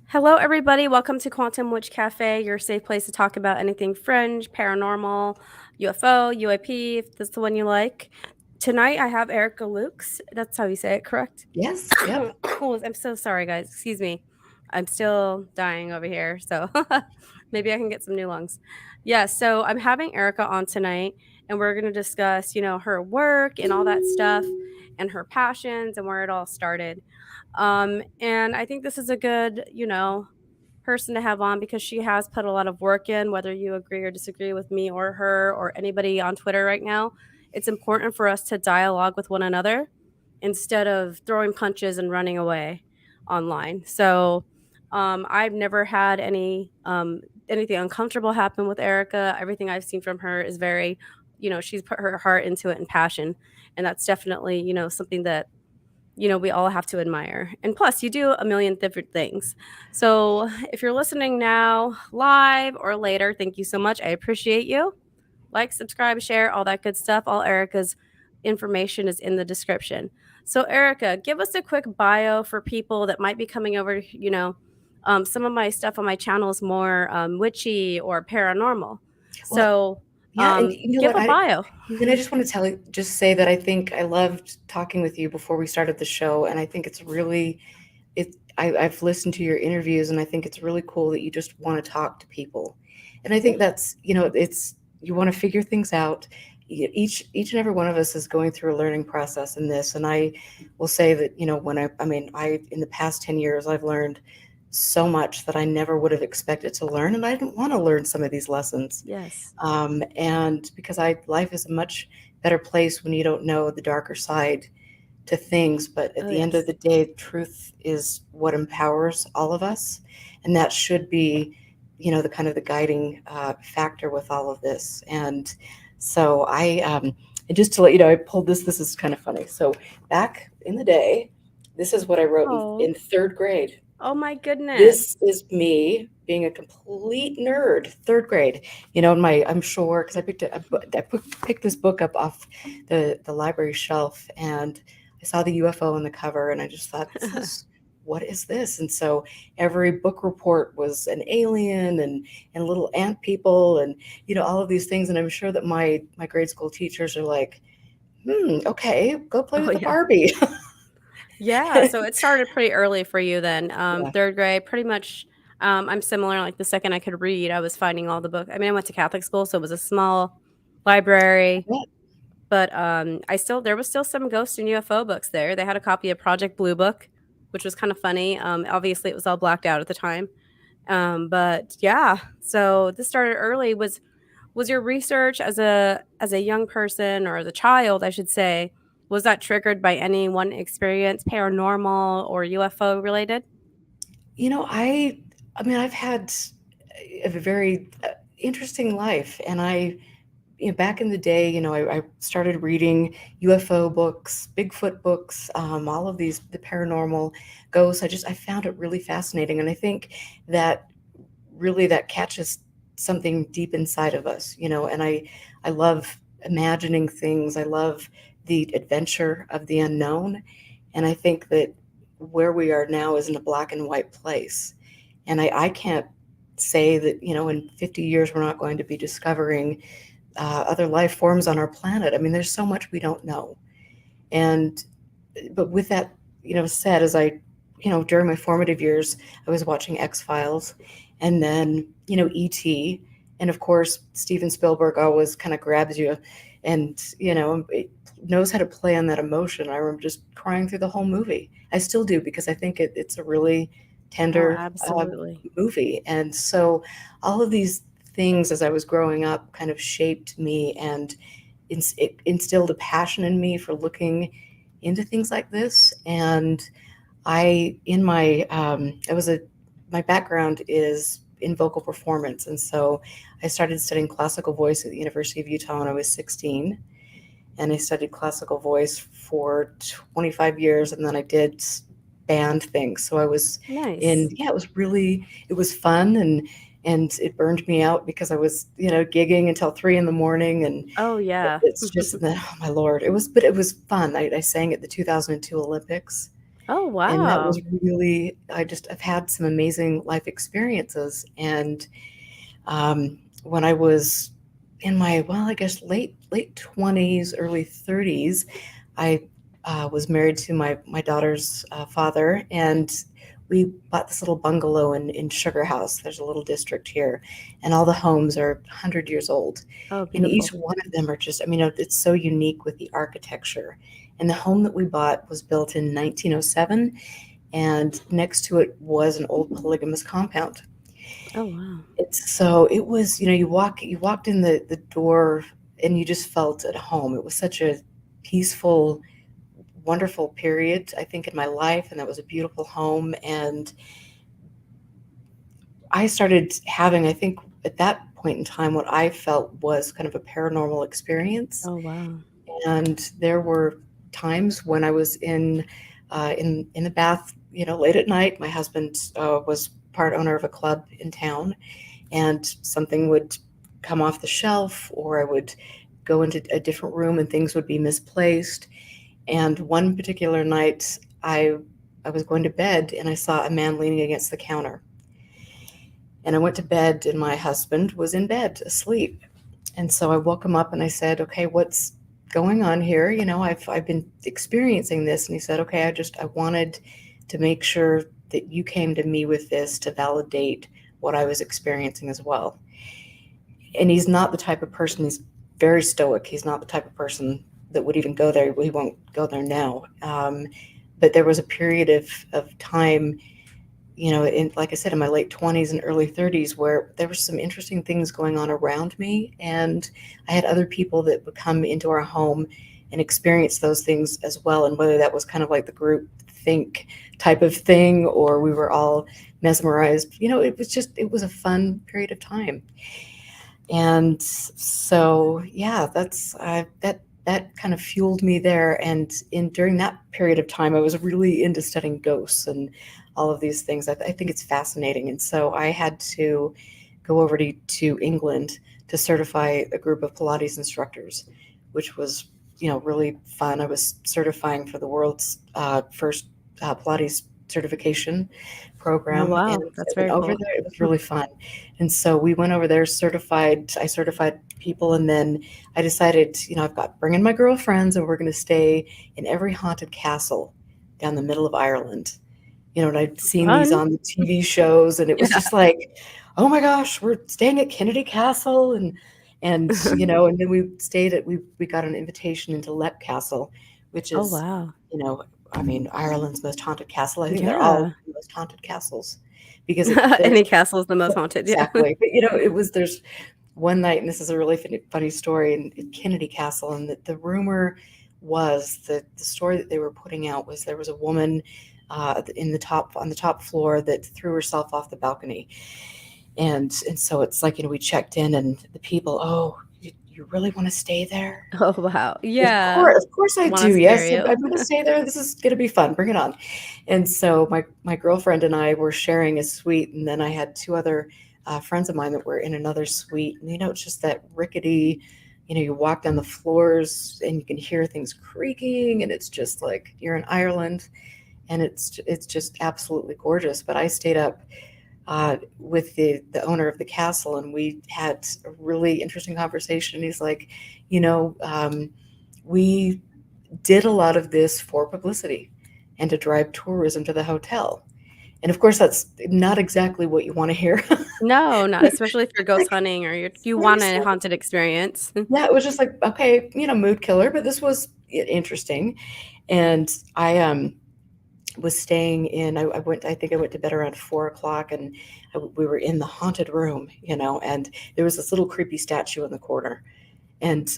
Hello, everybody. Welcome to Quantum Witch Cafe, your safe place to talk about anything fringe, paranormal, UFO, UAP, if that's the one you like. Tonight, I have Erica Lukes. That's how you say it, correct? Yes, yep. Oh, I'm so sorry, guys. Excuse me. I'm still dying over here, so maybe I can get some new lungs. Yeah, so I'm having Erica on tonight, and we're going to discuss, her work and all that stuff, and her passions and where it all started. And I think this is a good, person to have on because she has put a lot of work in, whether you agree or disagree with me or her or anybody on Twitter right now. It's important for us to dialogue with one another instead of throwing punches and running away online. So I've never had anything uncomfortable happen with Erica. Everything I've seen from her is very, she's put her heart into it and passion, and that's definitely something that we all have to admire. And plus, you do a million different things. So if you're listening now, live or later, thank you so much. I appreciate you. Like, subscribe, share, all that good stuff. All Erica's information is in the description. So, Erica, give us a quick bio for people that might be coming over. Some of my stuff on my channel is more witchy or paranormal. Well, So, yeah, and you know give what? a bio. I just want to just say that I think I loved talking with you before we started the show, and I think it's really, I've listened to your interviews, and I think it's really cool that you just want to talk to people, and I think that's, it's you want to figure things out. Each and every one of us is going through a learning process in this, and I will say that I in the past 10 years I've learned so much that I never would have expected to learn, and I didn't want to learn some of these lessons. Yes. And because life is a much better place when you don't know the darker side to things. But at the end of the day, truth is what empowers all of us, and that should be, the kind of the guiding factor with all of this. And so and just to let you know, I pulled this. This is kind of funny. So back in the day, this is what I wrote in third grade. Oh my goodness. This is me being a complete nerd, third grade. I'm sure because I picked this book up off the library shelf, and I saw the UFO on the cover, and I just thought, what is this? And so every book report was an alien and little ant people and all of these things. And I'm sure that my grade school teachers are like, okay, go play with the Barbie. Yeah, so it started pretty early for you then. Third grade, pretty much. I'm similar. Like the second I could read, I was finding all the books. I mean, I went to Catholic school, so it was a small library. But there was still some ghost and UFO books there. They had a copy of Project Blue Book, which was kind of funny. Obviously, it was all blacked out at the time. But yeah, so this started early. Was your research as a young person, or as a child, I should say, was that triggered by any one experience, paranormal or UFO related? I've had a very interesting life, and back in the day, I started reading UFO books, Bigfoot books, all of these, the paranormal ghosts. I found it really fascinating, and I think that really that catches something deep inside of us, and I love imagining things. I love the adventure of the unknown, and I think that where we are now is in a black and white place, and I can't say that in 50 years we're not going to be discovering other life forms on our planet. I mean, there's so much we don't know. But with that, said, as during my formative years, I was watching X-Files, and then, E.T., and of course, Steven Spielberg always kind of grabs you and, it knows how to play on that emotion. I remember just crying through the whole movie. I still do, because I think it's a really tender movie. And so all of these things as I was growing up kind of shaped me, and it instilled a passion in me for looking into things like this. And my background is in vocal performance, and so I started studying classical voice at the University of Utah when I was 16, and I studied classical voice for 25 years, and then I did band things. So I was it was fun, and it burned me out because I was, gigging until 3 a.m. and it's just, oh my Lord, it was fun. I sang at the 2002 Olympics, Oh, And that wow. was really, I've had some amazing life experiences. And when I was in my, well, I guess late 20s, early 30s, I was married to my daughter's father, and we bought this little bungalow in Sugar House. There's a little district here, and all the homes are 100 years old. Oh, And each beautiful. one of them are just, I mean, it's so unique with the architecture. And the home that we bought was built in 1907, and next to it was an old polygamous compound. Oh, wow. It was, you walked in the door and you just felt at home. It was such a peaceful, wonderful period, I think, in my life, and that was a beautiful home. And I started having, I think, at that point in time, what I felt was kind of a paranormal experience. Oh, wow. And there were times when I was in the bath, late at night. My husband was part owner of a club in town, and something would come off the shelf, or I would go into a different room and things would be misplaced. And one particular night, I was going to bed and I saw a man leaning against the counter. And I went to bed and my husband was in bed asleep. And so I woke him up and I said, "Okay, what's going on here? I've been experiencing this." And he said, "Okay, I wanted to make sure that you came to me with this to validate what I was experiencing as well." And he's not the type of person, he's very stoic. He's not the type of person that would even go there. He won't go there now. But there was a period of time, like I said, in my late 20s and early 30s, where there were some interesting things going on around me. And I had other people that would come into our home and experience those things as well. And whether that was kind of like the group think type of thing, or we were all mesmerized, it was a fun period of time. And so, yeah, that kind of fueled me there. And during that period of time, I was really into studying ghosts and all of these things. I think it's fascinating. And so I had to go over to England to certify a group of Pilates instructors, which was, really fun. I was certifying for the world's first Pilates certification Oh, program. And wow. I That's went very over cool. there. It was really fun. And so we went over there, I certified people. And then I decided, I've got bring in my girlfriends and we're going to stay in every haunted castle down the middle of Ireland. And I'd seen these Fun. on the TV shows, and it was Yeah. just like, oh my gosh, we're staying at Kennedy Castle. And then we got an invitation into Lep Castle, which Oh, is, wow. you know, I mean, Ireland's most haunted castle. I think they're all Yeah. the most haunted castles because there's Any castle is the most haunted. Yeah. exactly. But there's one night, and this is a really funny story in Kennedy Castle, and the rumor was that the story that they were putting out was there was a woman on the top floor that threw herself off the balcony. And so it's like, we checked in, and the people, "Oh, you really want to stay there?" Oh, wow. Of Yeah. course, of course I Wanna do. scare Yes, you. I'm going to stay there. This is going to be fun. Bring it on. And so my girlfriend and I were sharing a suite, and then I had two other friends of mine that were in another suite. And it's just that rickety. You walk down the floors and you can hear things creaking, and it's just like you're in Ireland, and it's just absolutely gorgeous. But I stayed up with the owner of the castle, and we had a really interesting conversation. He's like, we did a lot of this for publicity and to drive tourism to the hotel. And of course, that's not exactly what you want to hear. No, not especially if you're ghost Like, hunting or you want a seriously? haunted experience. Yeah, it was just like, okay, mood killer, but this was interesting. And I was staying in, I think I went to bed around 4 o'clock, and we were in the haunted room, and there was this little creepy statue in the corner. And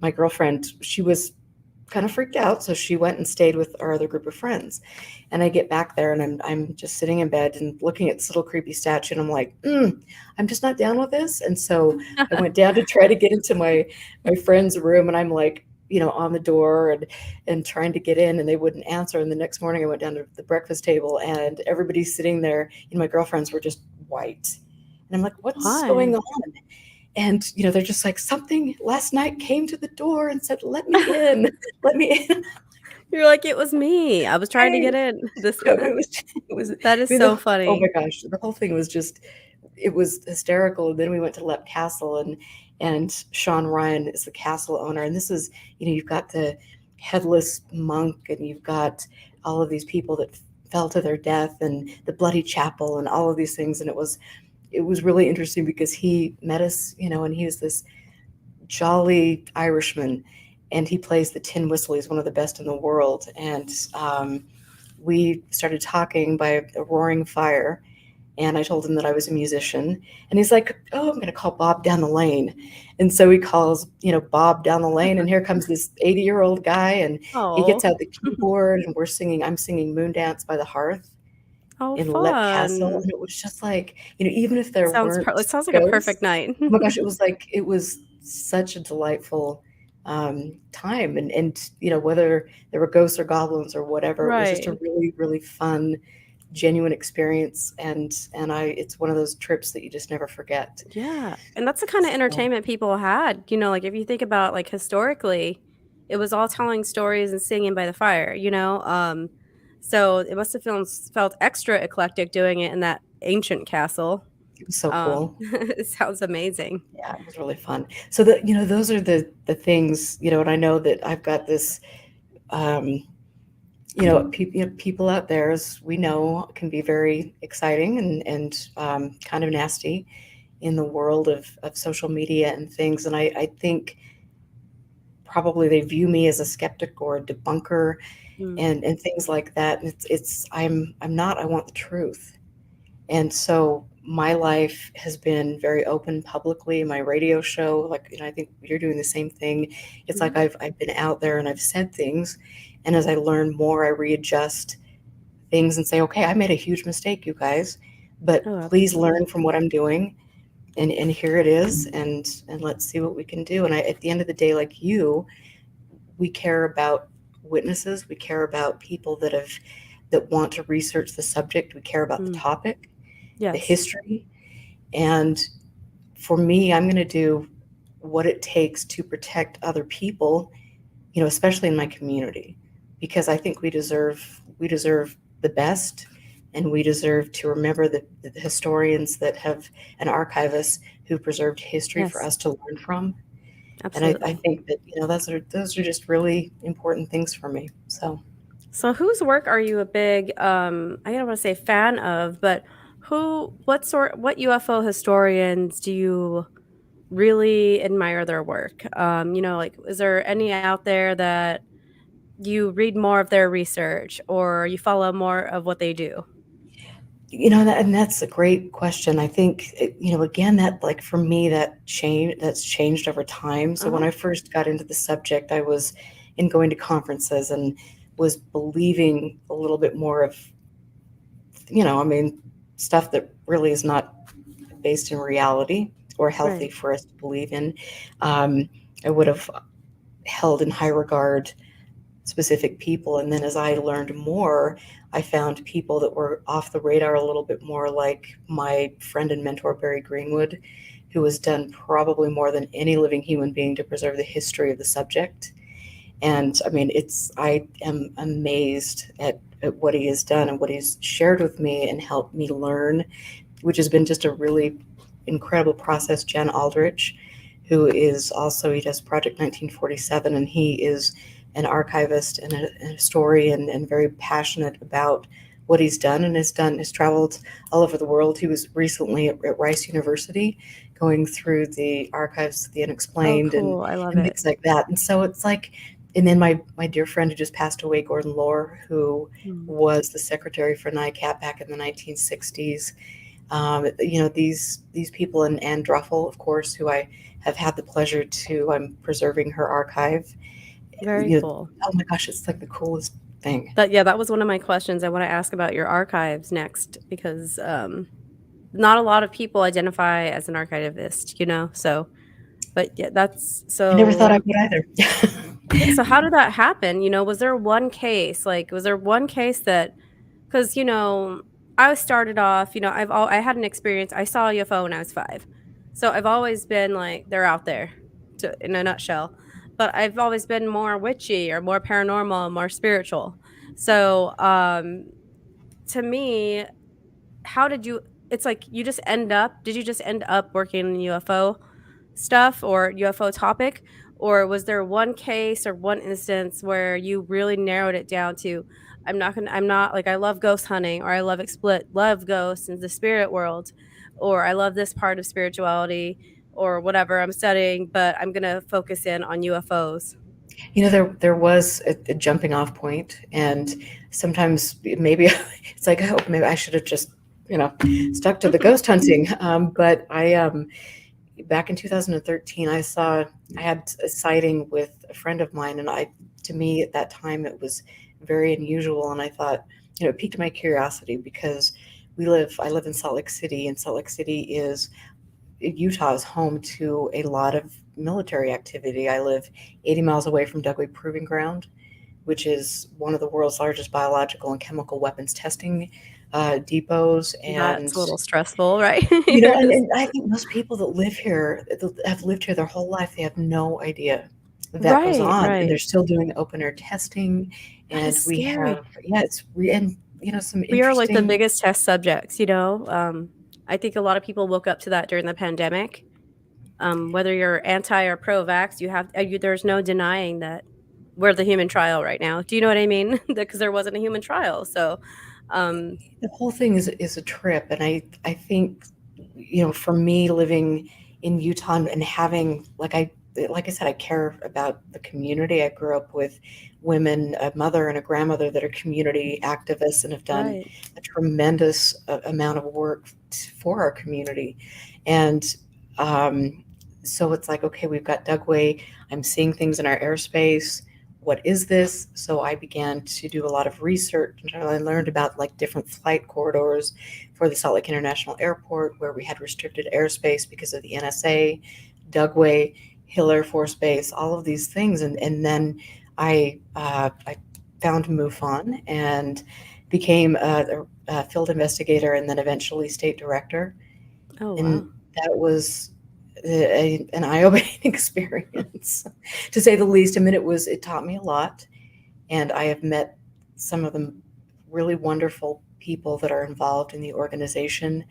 my girlfriend, she was kind of freaked out, so she went and stayed with our other group of friends. And I get back there, and I'm just sitting in bed and looking at this little creepy statue, and I'm like, I'm just not down with this. And so I went down to try to get into my friend's room, and I'm like, on the door and trying to get in, and they wouldn't answer. And the next morning I went down to the breakfast table, and everybody's sitting there, and my girlfriends were just white. And I'm like, what's going Why? on? And they're just like, something last night came to the door and said, let me in, let me in. You're like, "It was me. I was trying to Hey, get in." This no, it was it was that I is mean, so oh my funny. gosh, the whole thing was just it was hysterical. And then we went to Lep Castle, and Sean Ryan is the castle owner. And this is, you've got the headless monk, and you've got all of these people that fell to their death, and the bloody chapel, and all of these things. And it was really interesting because he met us, and he was this jolly Irishman, and he plays the tin whistle. He's one of the best in the world. And we started talking by a roaring fire, and I told him that I was a musician. And he's like, "Oh, I'm going to call Bob down the lane." And so he calls, Bob down the lane, and here comes this 80-year-old guy, and he gets Oh. out the keyboard, and I'm singing Moondance by the Hearth Oh, in Lep Castle. fun. And it was just like, even if there weren't It sounds like a perfect ghosts, night. oh my gosh, it was such a delightful time. And whether there were ghosts or goblins or whatever, it was just a Right. really, really fun, genuine experience. And it's one of those trips that you just never forget. Yeah, and that's the kinda So entertainment people had, like, if you think about, like, historically, it was all telling stories and singing by the fire, so it must have felt extra eclectic doing it in that ancient castle. it was so cool. It sounds amazing. Yeah, it was really fun. So those are the things, and I know that I've got this, um, people out there, as we know, can be very exciting and kind of nasty in the world of social media and things. And I think probably they view me as a skeptic or a debunker, Mm. and things like that. And I'm not. I want the truth. And so my life has been very open publicly. My radio show, like, I think you're doing the same thing. It's like Mhm. I've been out there and I've said things, and as I learn more, I readjust things and say, okay, I made a huge mistake, you guys, but Oh, please absolutely. learn from what I'm doing. And here it is, and let's see what we can do. And at the end of the day, like you, we care about witnesses. We care about people that want to research the subject. We care about the Mm. topic, the Yes. history. And for me, I'm going to do what it takes to protect other people, especially in my community, because I think we deserve the best, and we deserve to remember the historians that have, and archivists who preserved history for Yes, us to learn from. And I absolutely. think that, those are just really important things for me. So So whose work are you a big, I don't wanna say fan of, but what UFO historians do you really admire their work? Like, is there any out there that you read more of their research or you follow more of what they do? and that's a great question. I think, again, that, like, for me, that's changed over time. So when Uh-huh. I first got into the subject, I was in going to conferences and was believing a little bit more of, I mean, stuff that really is not based in reality or healthy Right. for us to believe in. I would have held in high regard specific people. And then as I learned more, I found people that were off the radar a little bit more, like my friend and mentor, Barry Greenwood, who has done probably more than any living human being to preserve the history of the subject. And I mean, I am amazed at what he has done and what he's shared with me and helped me learn, which has been just a really incredible process. Jen Aldrich, who is also, he does Project 1947, and he is an archivist and a historian and very passionate about what he's done, and has traveled all over the world. He was recently at Rice University going through the archives of the Oh, unexplained, and, cool. I love and it. things like that. And so it's like, and then my dear friend who just passed away, Gordon Lohr, who Mm. was the secretary for NICAP back in the 1960s. These people, and Anne Druffel, of course, who I have had the pleasure to, I'm preserving her archive. Very You know, cool. oh my gosh, it's like the coolest thing. Yeah, that was one of my questions. I wanna ask about your archives next because, not a lot of people identify as an archivist, so but yeah, that's I never thought I so would either. yeah, so how did that happen? Was there one case, was there one case that 'cause, I started off, I had an experience. I saw a UFO when I was 5. So I've always been like, "They're out there," in a nutshell. but I've always been more witchy or more paranormal, more spiritual. So, to me, how did you it's like you just end up did you just end up working in UFO stuff or UFO topic? Or was there one case or one instance where you really narrowed it down to, I'm not like I love ghost hunting or I love ghosts in the spirit world or I love this part of spirituality or whatever I'm studying, but I'm gonna focus in on UFOs. There was a jumping off point, and sometimes maybe it's like, oh, maybe I should have just, stuck to the ghost hunting. But back in 2013, I had a sighting with a friend of mine, and to me at that time, it was very unusual. And I thought, it piqued my curiosity because I live in Salt Lake City, and Salt Lake City Utah is home to a lot of military activity. I live 80 miles away from Dugway Proving Ground, which is one of the world's largest biological and chemical weapons testing depots. And That's a little stressful, right? and I think most people that have lived here their whole life, they have no idea that goes Right, on, and right. they're still doing open air testing. That is And we scary. have, yeah, and some We are like the interesting. biggest test subjects, you know? I think a lot of people woke up to that during the pandemic. Whether you're anti or pro vax, there's no denying that we're the human trial right now. Do you know what I mean? Because there wasn't a human trial. So, um, The whole thing is a trip, and I think, for me living in Utah and having, like I said, I care about the community. I grew up with women, a mother and a grandmother that are community activists and have done right. a tremendous amount of work for our community. And so it's like, okay, we've got Dugway. I'm seeing things in our airspace. What is this? So I began to do a lot of research, and I learned about like different flight corridors for the Salt Lake International Airport, where we had restricted airspace because of the NSA, Dugway, Hill Air Force Base, all of these things. And then I found MUFON and became a field investigator and then eventually state director. Oh, wow. And that was an eye-opening experience, to say the least. I mean, it taught me a lot, and I have met some of the really wonderful people that are involved in the organization.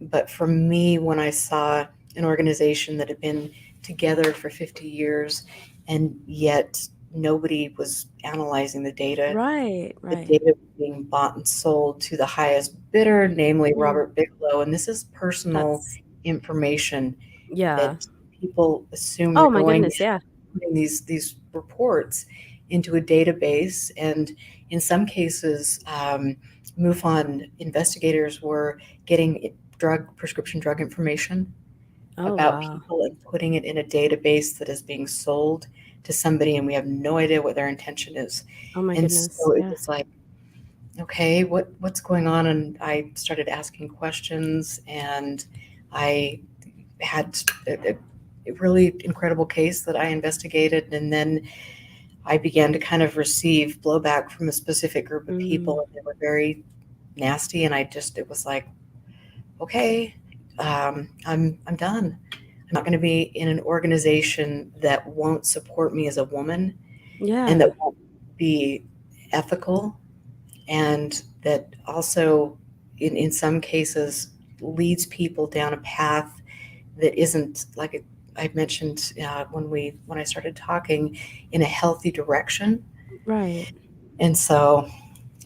But for me, when I saw an organization that had been together for 50 years and yet nobody was analyzing the data, Right, the right. data was being bought and sold to the highest bidder, namely Mm, Robert Bigelow. And this is personal that's information yeah. that people assume they're Oh my going goodness, yeah. putting these reports into a database. And in some cases, MUFON investigators were getting prescription drug information Oh, about wow. people and putting it in a database that is being sold to somebody, and we have no idea what their intention is. Oh my And goodness, so it yeah. was like, okay, what's going on? And I started asking questions, and I had a really incredible case that I investigated, and then I began to kind of receive blowback from a specific group of people, Mm, and they were very nasty. And it was like, okay, I'm done. I'm not going to be in an organization that won't support me as a woman and yeah. that won't be ethical, and that also in some cases leads people down a path that isn't, like I mentioned when I started talking, in a healthy direction. Right. And so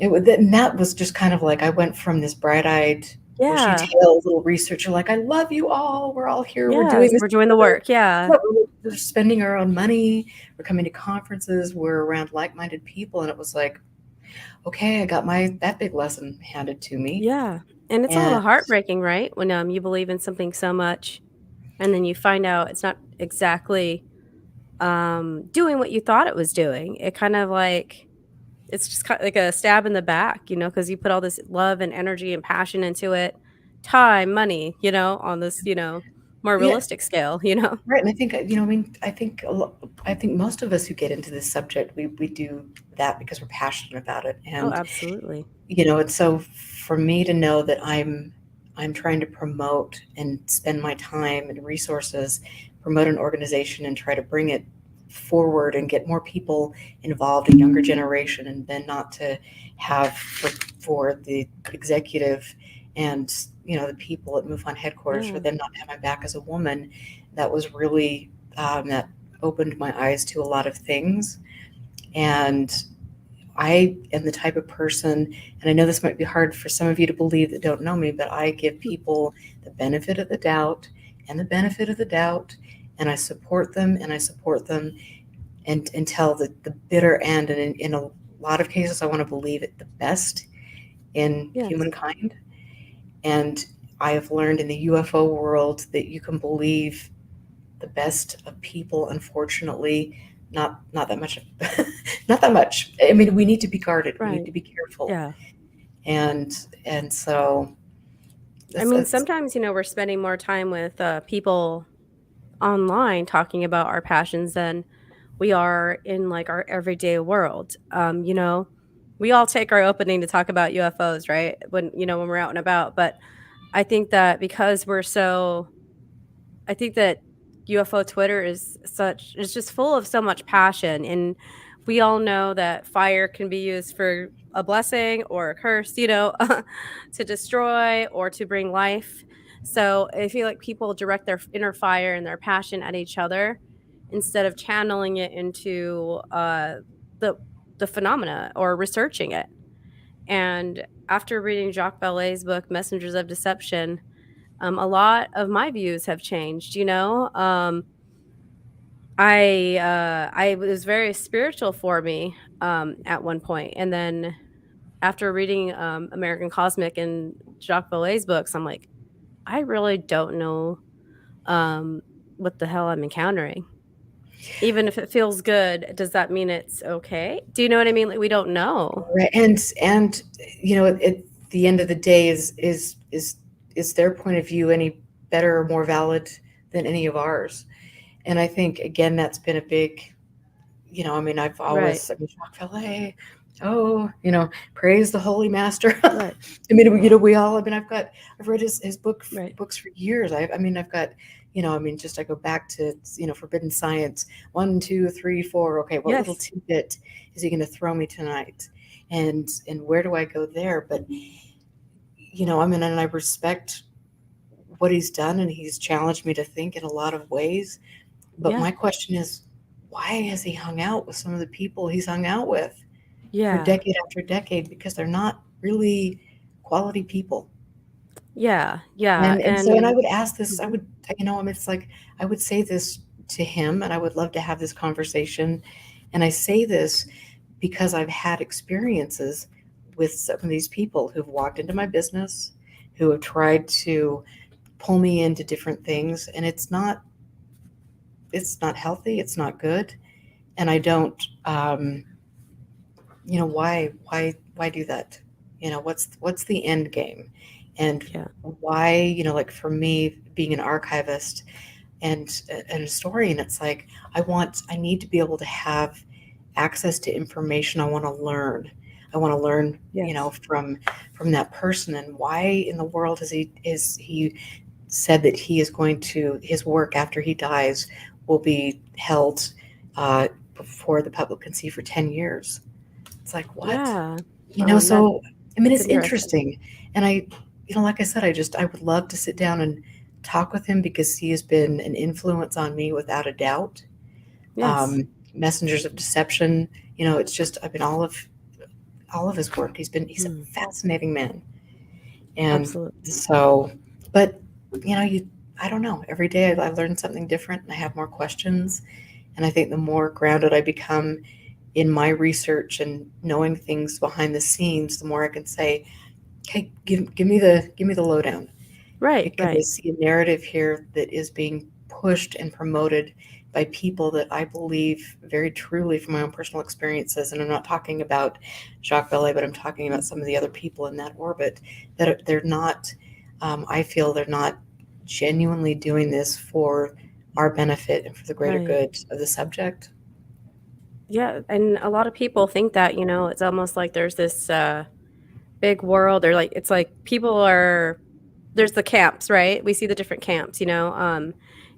and that was just kind of like, I went from this bright-eyed, Yeah. bushy-tailed little researcher, like, I love you all, we're all here, we're doing Yes, this we're doing the together. work, yeah. Yeah, we're spending our own money, we're coming to conferences, we're around like-minded people. And it was like, okay, I got that big lesson handed to me. Yeah, and it's a And little heartbreaking, right? When, you believe in something so much, and then you find out it's not exactly, doing what you thought it was doing. It kind of like it's just like a stab in the back, you know, because you put all this love and energy and passion into it, time, money, on this, more yeah, realistic scale, you know? right. And I think, I mean, I think most of us who get into this subject, we do that because we're passionate about it. Oh, And, absolutely. and so for me to know that I'm trying to promote and spend my time and resources, promote an organization and try to bring it forward and get more people involved, a younger generation, and then not to have for the executive and the people at MUFON headquarters, for Yeah. them not to have my back as a woman. That was really that opened my eyes to a lot of things. And I am the type of person, and I know this might be hard for some of you to believe that don't know me, but I give people the benefit of the doubt and the benefit of the doubt, and I support them and I support them and until the bitter end. And in a lot of cases, I want to believe it the best in Yes. humankind. And I have learned in the UFO world that you can believe the best of people. Unfortunately, not that much, not that much. I mean, we need to be guarded. We need to be careful. Yeah. And so, I mean, sometimes, we're spending more time with people online talking about our passions than we are in like our everyday world. We all take our opening to talk about UFOs, right? When we're out and about. But I think that because I think that UFO Twitter is just full of so much passion. And we all know that fire can be used for a blessing or a curse, to destroy or to bring life. So I feel like people direct their inner fire and their passion at each other instead of channeling it into the the phenomena or researching it. And after reading Jacques Vallée's book, Messengers of Deception, a lot of my views have changed. I was very spiritual for me at one point, and then after reading American Cosmic and Jacques Vallée's books, I'm like, I really don't know what the hell I'm encountering. Even if it feels good, does that mean it's okay? Do you know what I mean? Like, we don't know. right. And at the end of the day, is their point of view any better or more valid than any of ours? And I think, again, that's been a big, I mean, I've always, Right. I mean, Jacques Vallée, praise the Holy Master. Right. I mean, we all, I mean, I've read his Right. books for years. I mean, I've got, just I go back to, Forbidden Science, 1, 2, 3, 4. Okay, what little Yes. tidbit is he going to throw me tonight? And where do I go there? But, I mean, and I respect what he's done, and he's challenged me to think in a lot of ways. But Yeah. my question is, why has he hung out with some of the people he's hung out with for Yeah. decade after decade? Because they're not really quality people. Yeah. Yeah. And so, and I And would ask this, I Mhm. would, I mean, it's like, I would say this to him, and I would love to have this conversation. And I say this because I've had experiences with some of these people who've walked into my business, who have tried to pull me into different things, and it's not healthy, it's not good. And I don't, why do that? What's the end game? And Yeah. why, like for me, being an archivist and an historian, it's like I need to be able to have access to information. I want to learn. I want to learn, Yes. from that person. And why in the world is he said that he is going to, his work after he dies will be held before the public can see for 10 years. It's like, what? Yeah. That So, I mean, That's it's interesting. interesting. And like I said, I would love to sit down and talk with him because he has been an influence on me without a doubt. Yes. Messengers of Deception, it's just, I mean, all of his work. He's a Mm, fascinating man. And absolutely. so, but, I don't know. Every day I learn something different and I have more questions. And I think the more grounded I become in my research and knowing things behind the scenes, the more I can say, "Hey, give me the lowdown," Right. because I Right. see a narrative here that is being pushed and promoted by people that I believe very truly from my own personal experiences. And I'm not talking about Jacques Vallée, but I'm talking about some of the other people in that orbit they're not. I feel they're not genuinely doing this for our benefit and for the greater Right. good of the subject. Yeah. And a lot of people think that, it's almost like there's this big world, or like it's like people are there's the camps, right? We see the different camps. And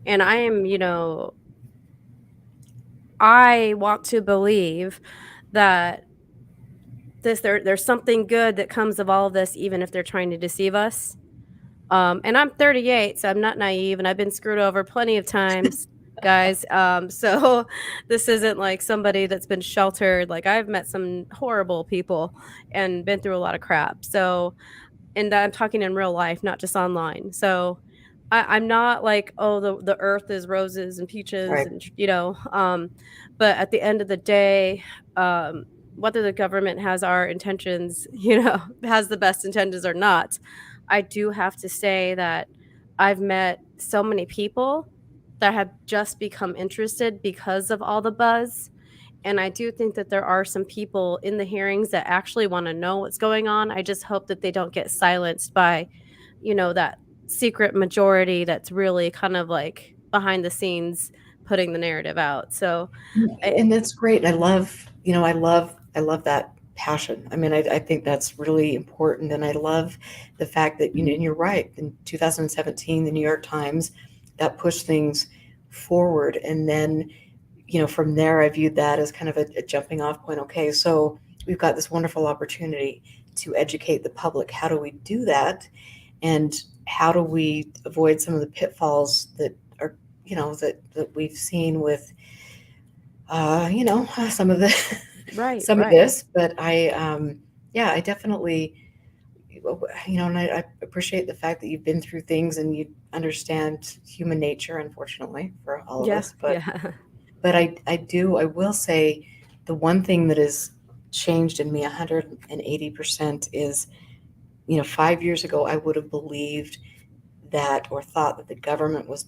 I am, I want to believe that there's something good that comes of all of this, even if they're trying to deceive us. And I'm 38, so I'm not naive, and I've been screwed over plenty of times, guys. So this isn't like somebody that's been sheltered. Like, I've met some horrible people and been through a lot of crap. So, and I'm talking in real life, not just online. So I'm not like, oh, the earth is roses and peaches Right. and but at the end of the day, whether the government has our intentions, has the best intentions or not, I do have to say that I've met so many people that have just become interested because of all the buzz. And I do think that there are some people in the hearings that actually want to know what's going on. I just hope that they don't get silenced by, that secret majority that's really kind of like behind the scenes putting the narrative out. So, And that's great. I love that passion. I mean, I think that's really important. And I love the fact that, and you're right, in 2017, the New York Times, that pushed things forward. And then, from there, I viewed that as kind of a jumping off point. Okay, so we've got this wonderful opportunity to educate the public. How do we do that? And how do we avoid some of the pitfalls that are, that we've seen with some of the right, some of right. this, but yeah, I definitely, and I appreciate the fact that you've been through things and you understand human nature, unfortunately, for all of Yeah, us. yeah. But I will say the one thing that has changed in me 180% is, 5 years ago, I would have believed that or thought that the government was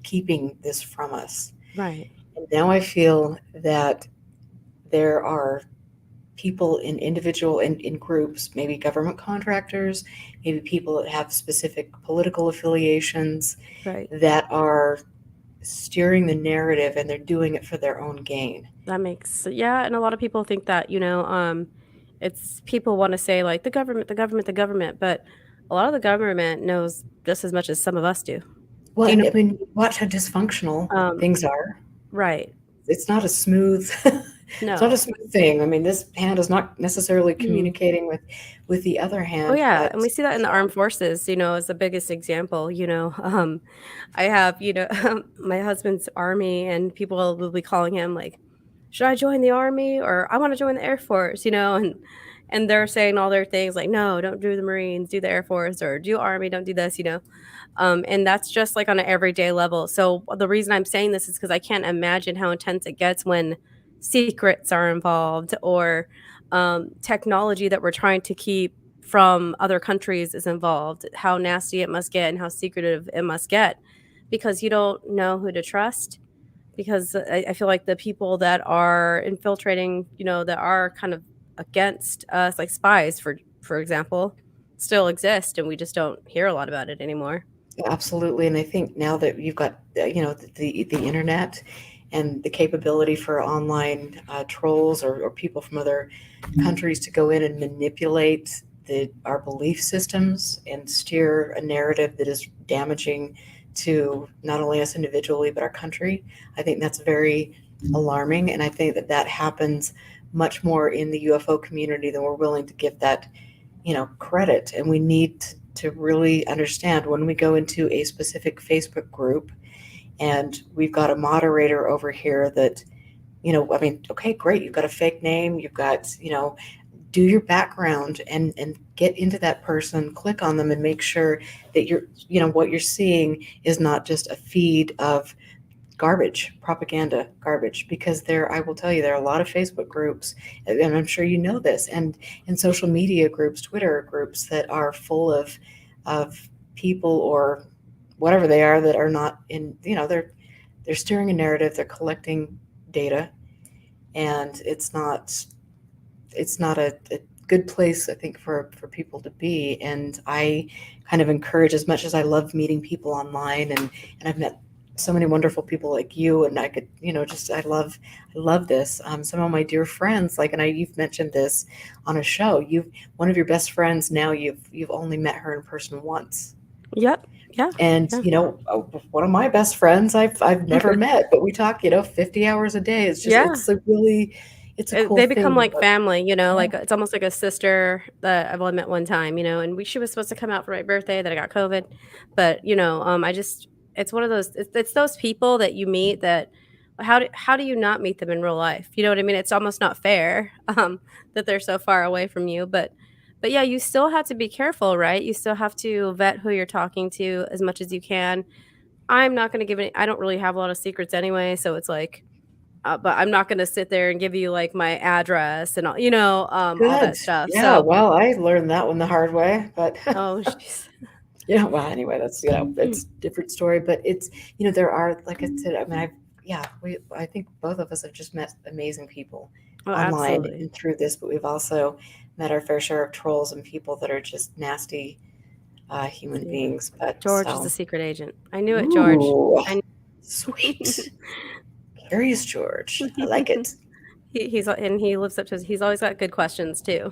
keeping this from us. Right. And now I feel that there are people in individual in groups, maybe government contractors, maybe people that have specific political affiliations Right. that are steering the narrative and they're doing it for their own gain. That makes yeah, and a lot of people think that, it's people wanna say, like, "The government, the government, the government," but a lot of the government knows just as much as some of us do. Well, Do you and know I mean, watch how dysfunctional um, things are. right. It's not a smooth it's not a No. smooth thing. I mean, this hand is not necessarily Mhm. communicating with the other Oh, hand, yeah, and but we see that in the armed forces, as the biggest example, I have, my husband's army, and people will be calling him like, "Should I join the army?" or "I wanna join the Air Force," and they're saying all their things like, "No, don't do the Marines, do the Air Force," or "Do Army, don't do this." And that's just, like, on an everyday level. So, the reason I'm saying this is because I can't imagine how intense it gets when secrets are involved or, technology that we're trying to keep from other countries is involved, how nasty it must get and how secretive it must get because you don't know who to trust because I feel like the people that are infiltrating, that are kind of against us, like spies, for example, still exist, and we just don't hear a lot about it anymore. absolutely, and I think now that you've got the internet and the capability for online trolls or people from other countries to go in and manipulate our belief systems and steer a narrative that is damaging to not only us individually but our country, I think that's very alarming, and I think that that happens much more in the UFO community than we're willing to give that credit. And we need to really understand when we go into a specific Facebook group and we've got a moderator over here that, I mean, okay, great, you've got a fake name, you've got, do your background and get into that person, click on them and make sure that what you're seeing is not just a feed of garbage, propaganda garbage, because I will tell you, there are a lot of Facebook groups, and I'm sure you know this, and social media groups, Twitter groups that are full of people or whatever they are that are not in, they're steering a narrative, they're collecting data, and it's not a good place, I think, for people to be. And I kind of encourage, as much as I love meeting people online, and I've met so many wonderful people like you, and I could, just I love this. Some of my dear friends, like, and you've mentioned this on a show. One of your best friends now. You've only met her in person once. Yep. Yeah. And, Yeah. one of my best friends I've never met, but we talk, 50 hours a day. It's just, Yeah. it's a cool They become thing. like But family, yeah, like, it's almost like a sister that I've only met one time, and she was supposed to come out for my birthday, that I got COVID, but, I just it's one of those it's those people that you meet that how do you not meet them in real life? You know what I mean? It's almost not fair, that they're so far away from you, but yeah, you still have to be careful, right? You still have to vet who you're talking to as much as you can. I'm not gonna give any I don't really have a lot of secrets anyway, so it's like but I'm not gonna sit there and give you, like, my address and all good. that stuff, Yeah, so well, I learned that one the hard way, but oh, jeez. yeah, well, anyway, that's, it's a different story. But it's, there are, like I said, I mean, I think both of us have just met amazing people Oh, online absolutely. and through this, but we've also met our fair share of trolls and people that are just nasty human Yeah. beings. But George is the so, secret agent. I knew it, George. ooh, I sweet. Curious George. I like it. he lives up to he's always got good questions too.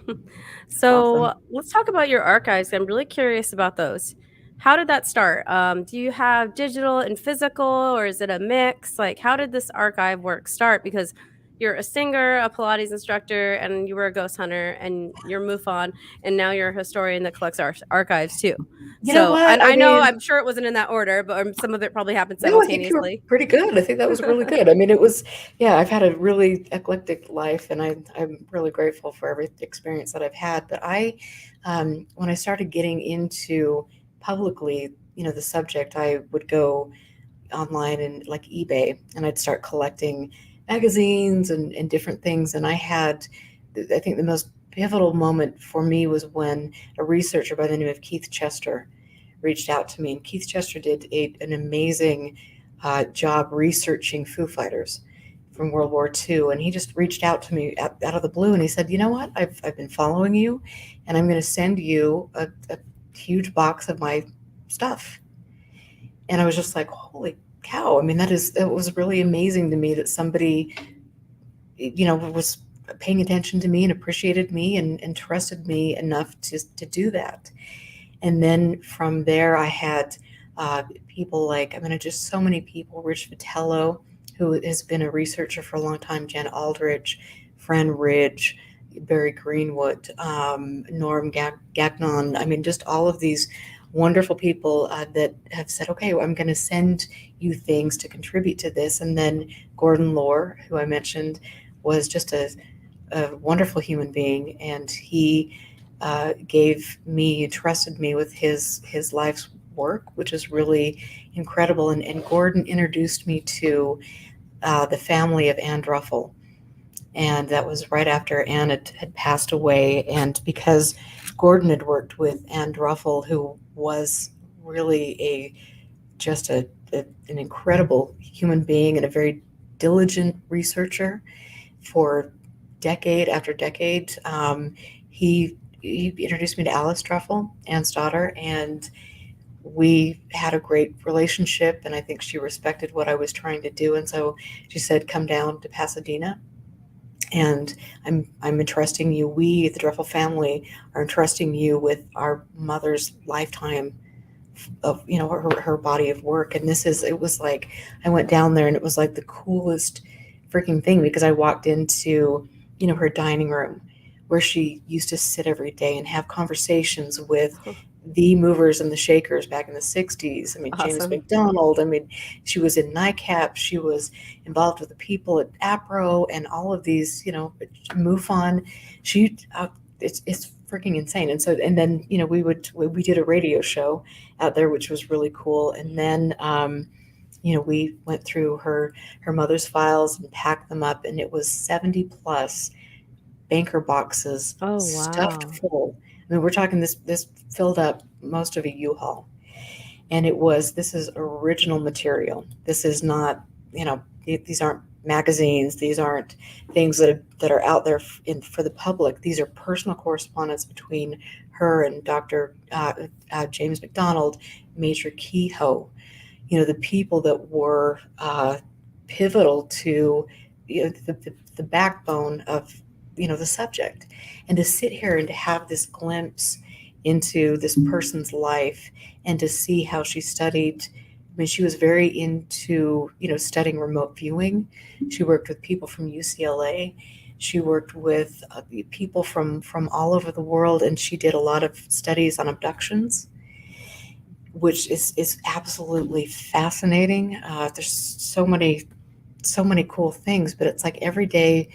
So, Awesome. let's talk about your archives. I'm really curious about those. How did that start? Do you have digital and physical, or is it a mix? Like, how did this archive work start? Because you're a singer, a Pilates instructor, and you were a ghost hunter, and you're MUFON, and now you're a historian that collects archives too. You know So, what? and I I know mean, I'm sure it wasn't in that order, but some of it probably happened no, I think you were simultaneously. pretty good. I think that was really good. I mean, it was, yeah, I've had a really eclectic life, and I'm really grateful for every experience that I've had. But when I started getting into publicly, the subject, I would go online and like eBay, and I'd start collecting magazines and different things. And I think the most pivotal moment for me was when a researcher by the name of Keith Chester reached out to me. And Keith Chester did an amazing job researching Foo Fighters from World War II. And he just reached out to me out of the blue, and he said, "You know what? I've been following you, and I'm going to send you a huge box of my stuff." And I was just like, "Holy cow." I mean, it was really amazing to me that somebody, was paying attention to me and appreciated me and trusted me enough to do that. And then from there, I had people like, I mean, just so many people, Rich Vitello, who has been a researcher for a long time, Jen Aldrich, Fran Ridge, Barry Greenwood, Norm Gagnon. I mean, just all of these wonderful people that have said, okay, well, I'm going to send you things to contribute to this. And then Gordon Lohr, who I mentioned, was just a wonderful human being, and he trusted me with his life's work, which is really incredible. And Gordon introduced me to the family of Anne Druffel, and that was right after Anne had passed away. And because Gordon had worked with Anne Druffel, who was really an incredible human being and a very diligent researcher for decade after decade. He introduced me to Alice Druffel, Anne's daughter, and we had a great relationship. And I think she respected what I was trying to do. And so she said, "Come down to Pasadena, and I'm entrusting you. We, the Druffel family, are entrusting you with our mother's lifetime of her body of work." And it was like, I went down there, and it was like the coolest freaking thing, because I walked into her dining room, where she used to sit every day and have conversations with the movers and the shakers back in the 60s. I mean, James Awesome. McDonald. I mean, she was in NICAP. She was involved with the people at APRO and all of these, MUFON. It's freaking insane. And so, and then, we did a radio show out there, which was really cool. And then, we went through her mother's files and packed them up, and it was 70 plus banker boxes Oh, stuffed wow. full. I mean, we're talking this filled up most of a U-Haul. And this is original material. This is not, these aren't magazines. These aren't things that are out there for the public. These are personal correspondence between her and Dr. James McDonald, Major Kehoe, the people that were pivotal to the backbone of the subject. And to sit here and to have this glimpse into this person's life and to see how she studied. I mean, she was very into, studying remote viewing. She worked with people from UCLA. She worked with people from all over the world, and she did a lot of studies on abductions, which is absolutely fascinating. There's so many cool things, but it's like every day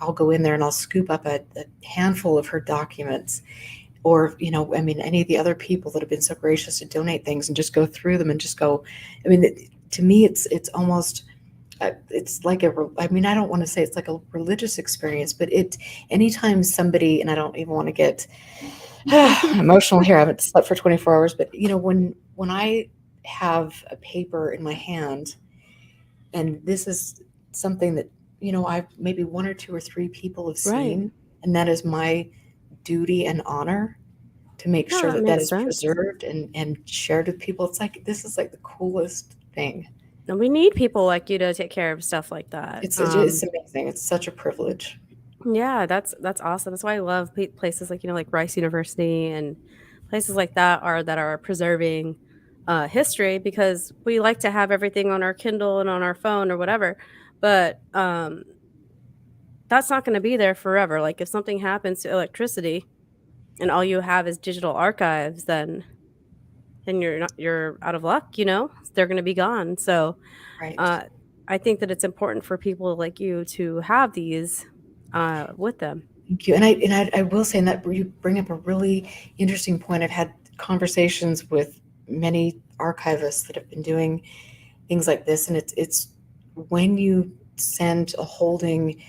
I'll go in there and I'll scoop up a handful of her documents, or any of the other people that have been so gracious to donate things, and just go through them and just go. I mean, to me, it's almost it's like I don't want to say it's like a religious experience, but anytime somebody, and I don't even want to get emotional here. I haven't slept for 24 hours, but when I have a paper in my hand, and this is something that I've maybe one or two or three people have seen, Right. and that is my duty and honor to make No, sure that that makes is sense. preserved and shared with people. It's like this is like the coolest thing. And we need people like you to take care of stuff like that. It's amazing. It's such a privilege. Yeah, that's awesome. That's why I love places like like Rice University and places like that are preserving history, because we like to have everything on our Kindle and on our phone or whatever, but that's not going to be there forever. Like if something happens to electricity and all you have is digital archives, then you're out of luck. They're going to be gone. So Right. uh, I think that it's important for people like you to have these with them. Thank you. And I will say, and that you bring up a really interesting point. I've had conversations with many archivists that have been doing things like this, and it's when you send a holding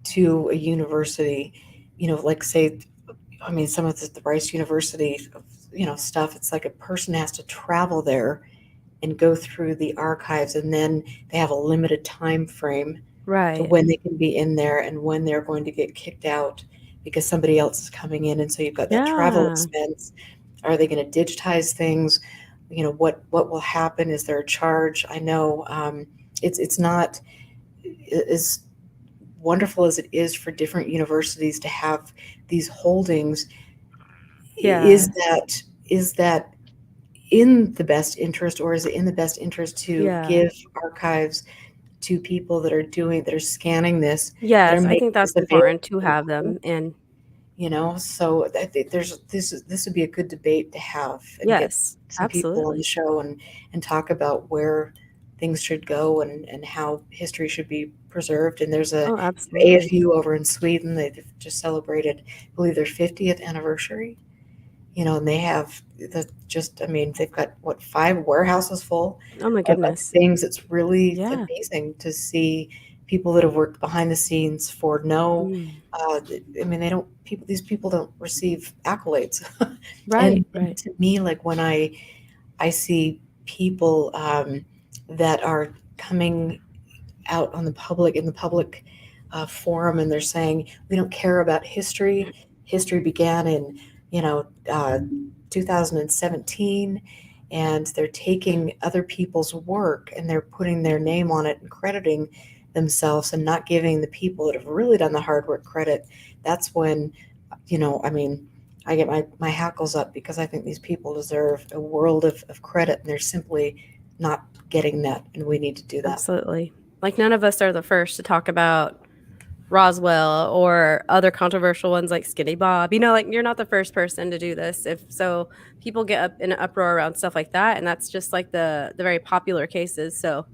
to a university, like say, some of the Rice University, stuff. It's like a person has to travel there and go through the archives, and then they have a limited time frame to Right. when they can be in there and when they're going to get kicked out because somebody else is coming in. And so you've got that travel Yeah. expense. Are they going to digitize things? What will happen? Is there a charge? I know it's not as wonderful as it is for different universities to have these holdings. Yeah. Is that in the best interest, or is it in the best interest to Yeah. give archives to people that are scanning this, that are Yes, I making think that's this available important to to the have them. public? And So I think this would be a good debate to have, and get yes, some people on the absolutely. show and talk about where things should go, and how history should be preserved. And there's a Oh, absolutely. AFU over in Sweden. They've just celebrated, I believe, their 50th anniversary. And they have they've got what, 5 warehouses full Oh my of goodness. things. It's really Yeah. amazing to see people that have worked behind the scenes for no, Mm. they don't, these people don't receive accolades. Right, And right. to me, like when I see people that are coming out on the public, in the public forum, and they're saying we don't care about history. History began in, you know uh, 2017, and they're taking other people's work and they're putting their name on it and crediting themselves, and not giving the people that have really done the hard work credit. That's when, I get my hackles up, because I think these people deserve a world of credit, and they're simply not getting that, and we need to do that. Absolutely. Like none of us are the first to talk about Roswell or other controversial ones like Skinny Bob. Like you're not the first person to do this. If so, people get up in an uproar around stuff like that, and that's just like the very popular cases. So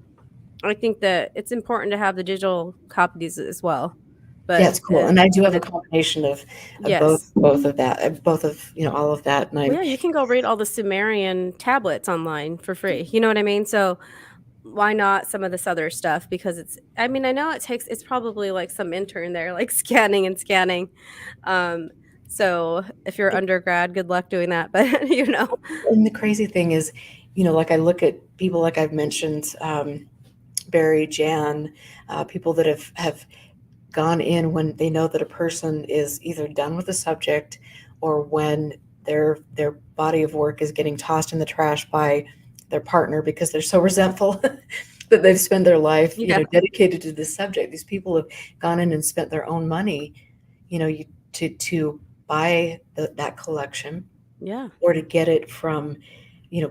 I think that it's important to have the digital copies as well. Yeah, But it's cool, and I do have but a it combination of both yes. both of that, both of, all of that, and Well, I'm. yeah, you can go read all the Sumerian tablets online for free. You know what I mean? So why not some of this other stuff? Because I know it's probably like some intern there, like scanning and scanning. Um, so if you're undergrad, good luck doing that. But And the crazy thing is, like I look at people like I've mentioned, Barry, Jan, people that have gone in when they know that a person is either done with the subject, or when their body of work is getting tossed in the trash by their partner because they're so resentful that they've spent their life, yeah, dedicated to this subject. These people have gone in and spent their own money, to buy that collection, Yeah. or to get it from,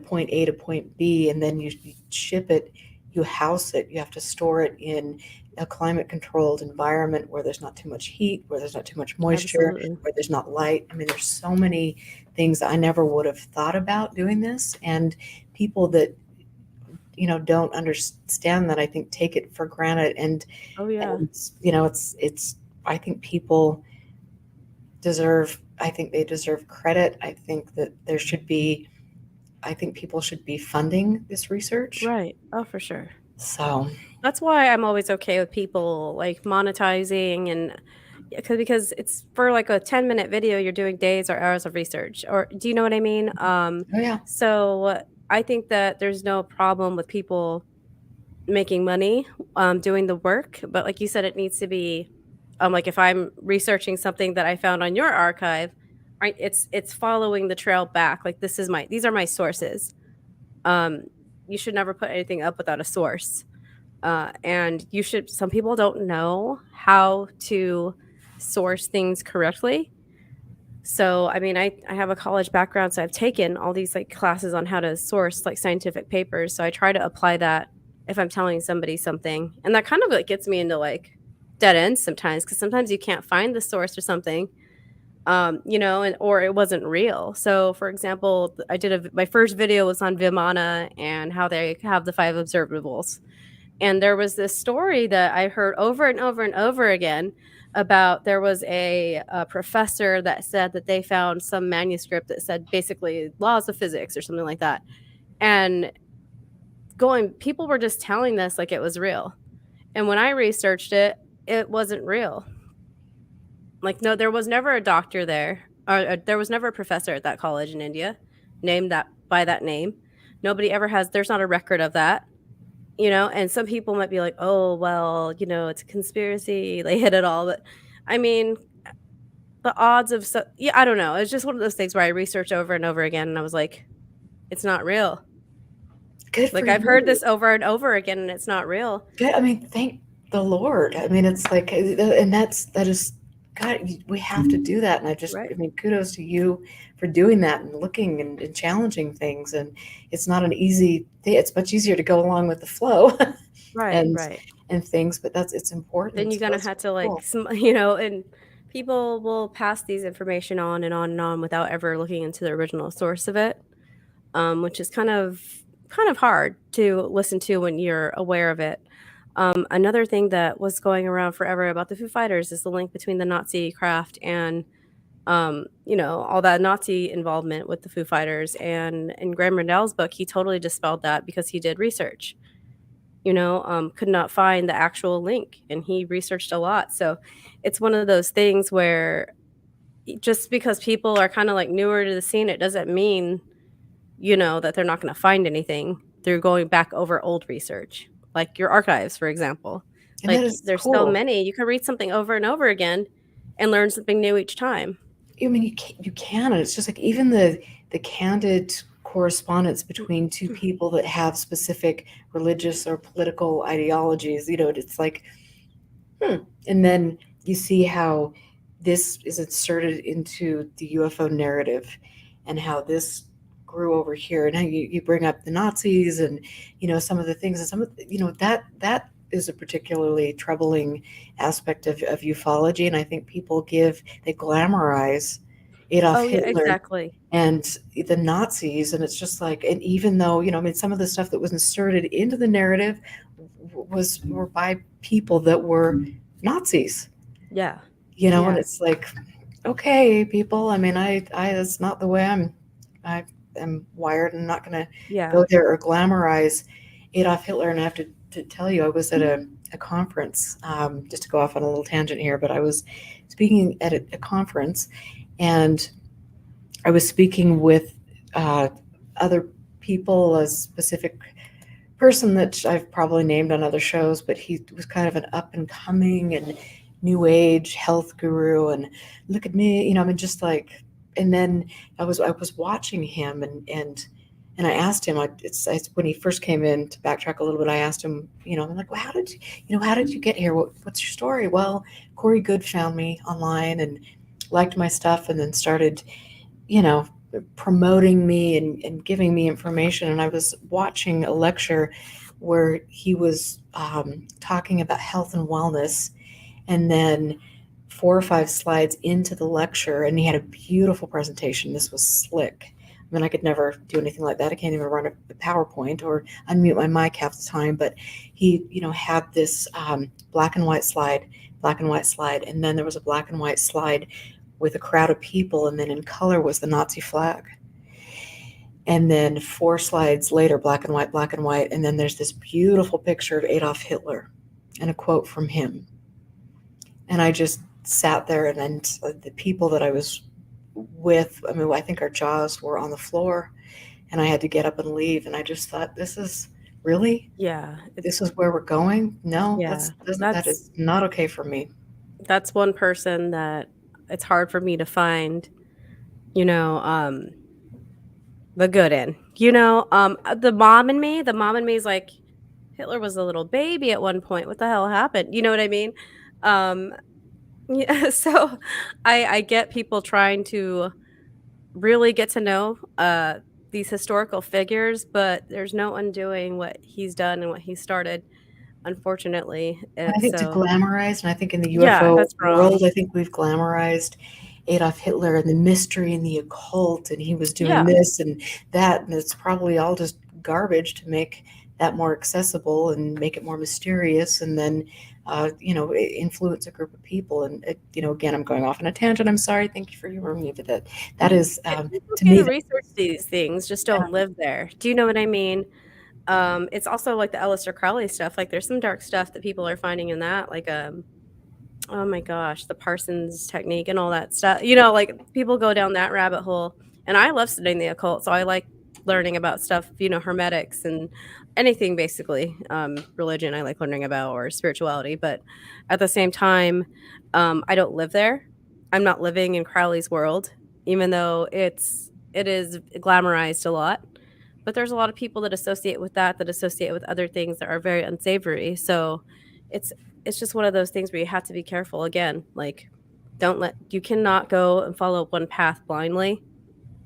point A to point B, and then you ship it, you house it, you have to store it in a climate controlled environment where there's not too much heat, where there's not too much moisture, Absolutely. where there's not light. I mean, there's so many things I never would have thought about doing this. And people that, don't understand that, I think, take it for granted. Oh yeah. And it's I think I think they deserve credit. I think people should be funding this research. Right. Oh, for sure. So, That's why I'm always okay with people like monetizing and because it's for like a 10-minute video, you're doing days or hours of research. Or do you know what I mean? oh yeah, So I think that there's no problem with people making money doing the work, but like you said, it needs to be like if I'm researching something that I found on your archive, right? It's following the trail back. Like these are my sources. Um, you should never put anything up without a source. And some people don't know how to source things correctly. So, I mean, I have a college background, so I've taken all these like classes on how to source like scientific papers. So I try to apply that if I'm telling somebody something. And that kind of like gets me into like dead ends sometimes because sometimes you can't find the source or something. And or it wasn't real. So, for example, my first video was on Vimana and how they have the 5 observables. And there was this story that I heard over and over and over again about there was a professor that said that they found some manuscript that said basically laws of physics or something like that. And people were just telling this like it was real. And when I researched it, it wasn't real. Like, no, there was never a doctor there, or there was never a professor at that college in India named that by that name. Nobody ever has, there's not a record of that. And some people might be like, oh, well, it's a conspiracy. They hid it all. But I mean, the odds of, yeah, I don't know. It's just one of those things where I researched over and over again and I was like, it's not real. good Like for I've heard you. this over and over again and it's not real. Good. I mean, thank the Lord. I mean, it's like, and that is, God, we have to do that. And Right. I mean, kudos to you for doing that and looking and challenging things. And it's not an easy thing. It's much easier to go along with the flow Right. and Right. things, but it's important. Then you're So gonna that's have to cool. and people will pass these information on and on and on without ever looking into the original source of it, which is kind of hard to listen to when you're aware of it. Another thing that was going around forever about the Foo Fighters is the link between the Nazi craft and all that Nazi involvement with the Foo Fighters. And in Graham Rendell's book, he totally dispelled that because he did research. Could not find the actual link, and he researched a lot. So it's one of those things where just because people are kind of like newer to the scene, it doesn't mean that they're not going to find anything through going back over old research, like your archives, for example. And that Like is there's so cool. many, you can read something over and over again and learn something new each time. I mean, you can, and it's just like even the candid correspondence between two people that have specific religious or political ideologies. It's like, and then you see how this is inserted into the UFO narrative, and how this grew over here, and how you bring up the Nazis, and some of the things, and some of that is a particularly troubling aspect of ufology. And I think they glamorize Adolf Oh yeah, Hitler exactly. and the Nazis, and it's just like, and even though I mean, some of the stuff that was inserted into the narrative were by people that were Nazis, Yeah. and Yeah. it's like, okay, people. I mean, I that's not the way I am wired. I'm not going to Yeah. go there or glamorize Adolf Hitler. And I have to tell you, I was at a conference, just to go off on a little tangent here, but I was speaking at a conference, and I was speaking with other people, a specific person that I've probably named on other shows, but he was kind of an up and coming and new age health guru. And look at me, I mean, just like, and then I was watching him, and I asked him, when he first came in, to backtrack a little bit, I asked him, I'm like, well, how did you get here? What's your story? Well, Corey Good found me online and liked my stuff, and then started, promoting me and giving me information. And I was watching a lecture where he was talking about health and wellness, and then 4 or 5 slides into the lecture, and he had a beautiful presentation. This was slick. I mean, I could never do anything like that. I can't even run a PowerPoint or unmute my mic half the time. But he, had this black and white slide, and then there was a black and white slide with a crowd of people, and then in color was the Nazi flag. And then 4 slides later, black and white, and then there's this beautiful picture of Adolf Hitler and a quote from him. And I just sat there, and then the people that I was with, I mean, I think our jaws were on the floor, and I had to get up and leave. And I just thought, this is really, Yeah. this is where we're going? No, Yeah. that is not okay for me. That's one person that it's hard for me to find, you know, the good in. The mom in me is like, Hitler was a little baby at one point. What the hell happened? You know what I mean? Um, yeah, so I get people trying to really get to know these historical figures, but there's no undoing what he's done and what he started, unfortunately. And I think to So glamorize, and I think in the yeah, UFO that's wrong. world, I think we've glamorized Adolf Hitler and the mystery and the occult, and he was doing Yeah, this and that, and it's probably all just garbage to make that more accessible and make it more mysterious, and then influence a group of people. And again, I'm going off on a tangent. I'm sorry. Thank you for humoring me, but that is it's to okay me to that. research these things, just don't live there. Do you know what I mean? It's also like the Aleister Crowley stuff. Like, there's some dark stuff that people are finding in that, like oh my gosh, the Parsons technique and all that stuff. Like, people go down that rabbit hole, and I love studying the occult, so I like learning about stuff, hermetics and anything basically. Religion I like learning about, or spirituality, but at the same time, I don't live there. I'm not living in Crowley's world, even though it is glamorized a lot. But there's a lot of people that associate with that associate with other things that are very unsavory. So it's it's just one of those things where you have to be careful. Again, like, you cannot go and follow one path blindly,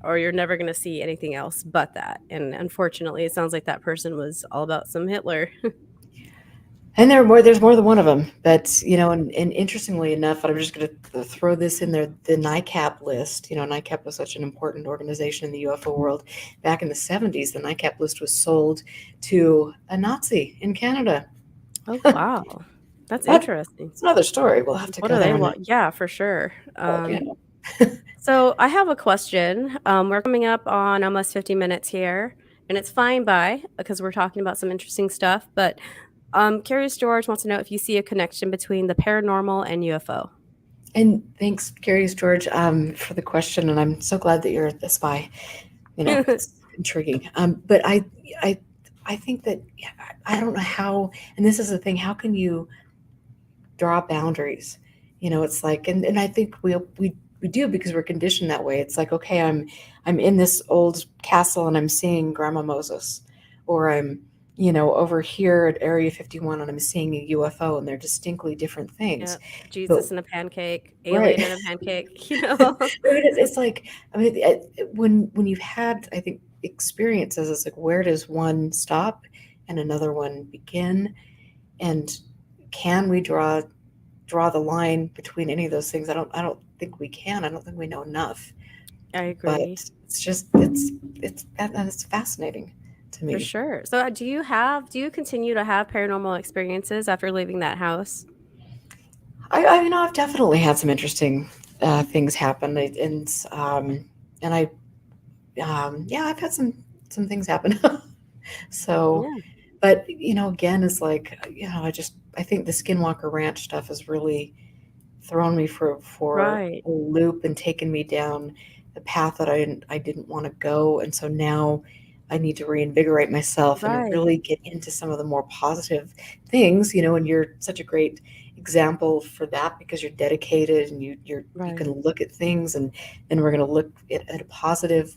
or you're never going to see anything else but that. And unfortunately, it sounds like that person was all about some Hitler. And there's more than one of them. But, and interestingly enough, I'm just going to throw this in there, the NICAP list. NICAP was such an important organization in the UFO world. Back in the 70s, the NICAP list was sold to a Nazi in Canada. Oh, wow. That's interesting. It's another story. We'll have to What go do they there. want? Yeah, for sure. But, So I have a question. We're coming up on almost 50 minutes here, and it's fine by because we're talking about some interesting stuff. But Curious George wants to know if you see a connection between the paranormal and UFO. And thanks, Curious George, for the question. And I'm so glad that you're the spy. It's intriguing. But I think that I don't know how. And this is the thing. How can you draw boundaries? It's like, and I think we do, because we're conditioned that way. It's like, okay, I'm in this old castle and I'm seeing Grandma Moses, or I'm over here at Area 51 and I'm seeing a UFO, and they're distinctly different things. Yeah, Jesus in a pancake, alien Right. in a pancake. It's like, I mean, when you've had, I think, experiences, it's like, where does one stop and another one begin? And can we draw the line between any of those things? I don't think we can. I don't think we know enough. I agree. But it's just it's fascinating to me. For sure. So do you continue to have paranormal experiences after leaving that house? I've definitely had some interesting things happen, and I've had some things happen. So, Yeah. but again, it's like, I think the Skinwalker Ranch stuff has really thrown me for Right. a loop and taken me down the path that I didn't want to go, and so now I need to reinvigorate myself and Right. really get into some of the more positive things. And you're such a great example for that, because you're dedicated and you Right. can look at things, and we're going to look at a positive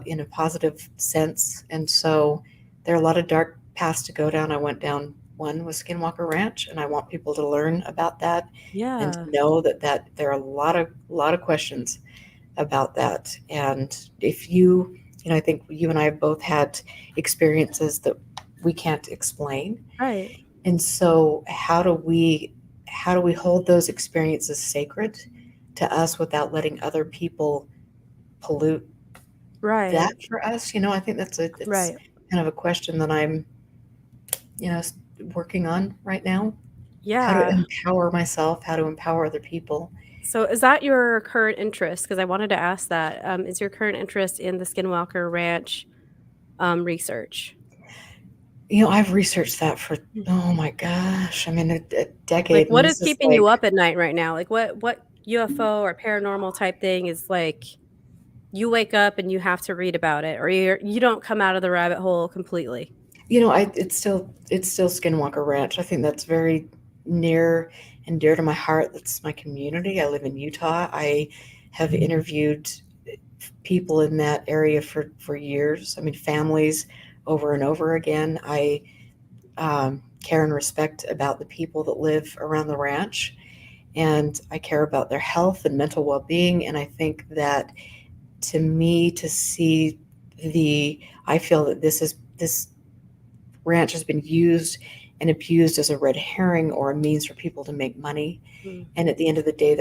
in a positive sense. And so there are a lot of dark paths to go down. I went down one with Skinwalker Ranch, and I want people to learn about that and to Yeah. know that there are a lot of questions about that. And if you, I think you and I have both had experiences that we can't explain. Right. And so how do we hold those experiences sacred to us without letting other people pollute that Right. for us? I think it's Right. kind of a question that I'm, working on right now. How to Yeah. empower myself, how to empower other people. So is that your current interest? Because I wanted to ask that. Is your current interest in the Skinwalker Ranch research? I've researched that for, Mm. oh my gosh, I mean, a Like, decade, and what is this is keeping you like, up at night right now? Like, what UFO or paranormal type thing is like you wake up and you have to read about it, or you don't come out of the rabbit hole completely? it's still Skinwalker Ranch. I think that's very near and dear to my heart. That's my community. I live in Utah. I have interviewed people in that area for years. I mean, families over and over again. I care and respect about the people that live around the ranch, and I care about their health and mental well-being. And I think that, to me, to see I feel that this ranch has been used and abused as a red herring or a means for people to make money. Mm. And at the end of the day,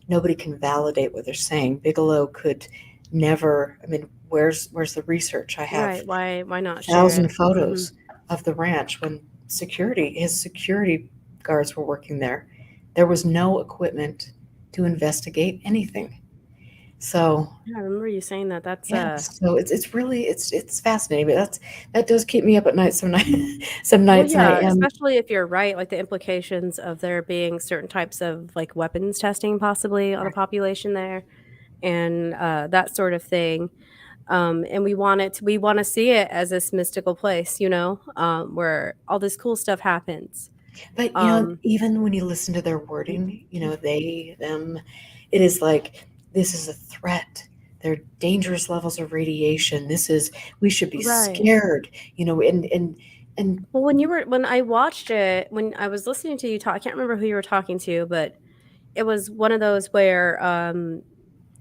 nobody can validate what they're saying. Bigelow could never. I mean, where's the research? I have Right. Why not share it? 1,000 Mhm. photos of the ranch when his security guards were working there. There was no equipment to investigate anything. So Yeah, I remember you saying that. That's yeah, so it's really it's fascinating, but that does keep me up at night some night some well, nights, and I yeah, am. especially if you're right, like the implications of there being certain types of like weapons testing possibly on the population there and that sort of thing. And we want to see it as this mystical place, where all this cool stuff happens. But Um, even when you listen to their wording, they, them, it is like, this is a threat. They're dangerous levels of radiation. We should be right. scared, and Well, when I watched it, when I was listening to you talk, I can't remember who you were talking to, but it was one of those where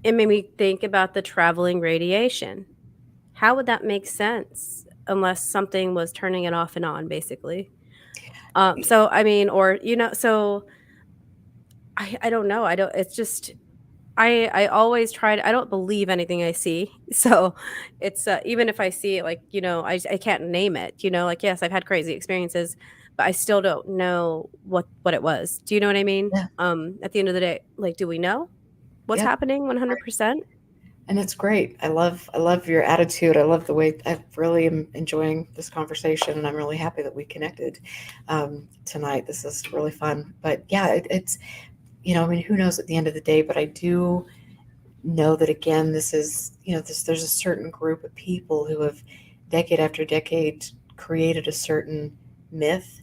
it made me think about the traveling radiation. How would that make sense unless something was turning it off and on, basically? So I mean, or so I don't know. I don't. It's just I always try to I don't believe anything I see. So it's even if I see it, like I can't name it. Like yes, I've had crazy experiences, but I still don't know what it was. Do you know what I mean? yeah, At the end of the day, like, do we know what's yeah, happening 100%? and it's great. I love your attitude. I love the way I really am enjoying this conversation, and I'm really happy that we connected tonight. This is really fun. But yeah, it's, I mean, who knows at the end of the day? But I do know that, again, this is, there's a certain group of people who have, decade after decade, created a certain myth.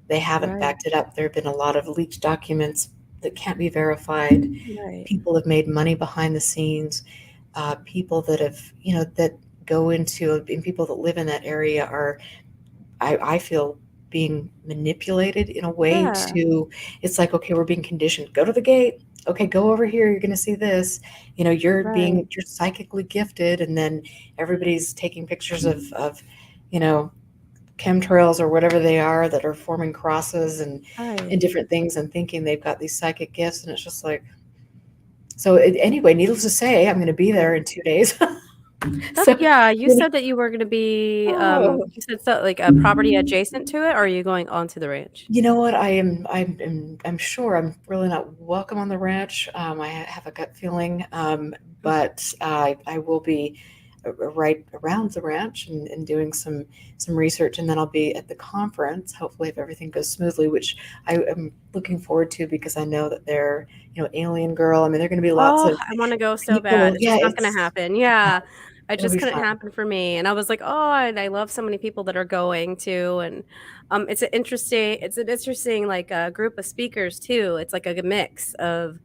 They haven't Right, backed it up. There have been a lot of leaked documents that can't be verified. right. People have made money behind the scenes. People that have, that go into, and people that live in that area are, I feel, being manipulated in a way Yeah, to, it's like, okay, we're being conditioned. Go to the gate. Okay, go over here. You're going to see this. right. You're psychically gifted, and then everybody's taking pictures of, you know, chemtrails or whatever they are that are forming crosses and Right. different things, and thinking they've got these psychic gifts, and it's just like, so anyway, needless to say, I'm going to be there in 2 days. That's So, yeah, you you know, said that you were gonna be, oh, you said so like a property adjacent to it, or are you going onto the ranch? you know what? I'm sure I'm really not welcome on the ranch. I have a gut feeling, but I will be right around the ranch and doing some research, and then I'll be at the conference. Hopefully, if everything goes smoothly, which I am looking forward to, because I know that they're, Alien Girl. I mean, there are going to be lots Oh, of I wanna go so bad. people. It's Yeah, just not gonna happen. Yeah. It it'll just be couldn't fun. happen for me, and I was like, "Oh," and I love so many people that are going too, and, it's an interesting, like, group of speakers too. It's like a mix of,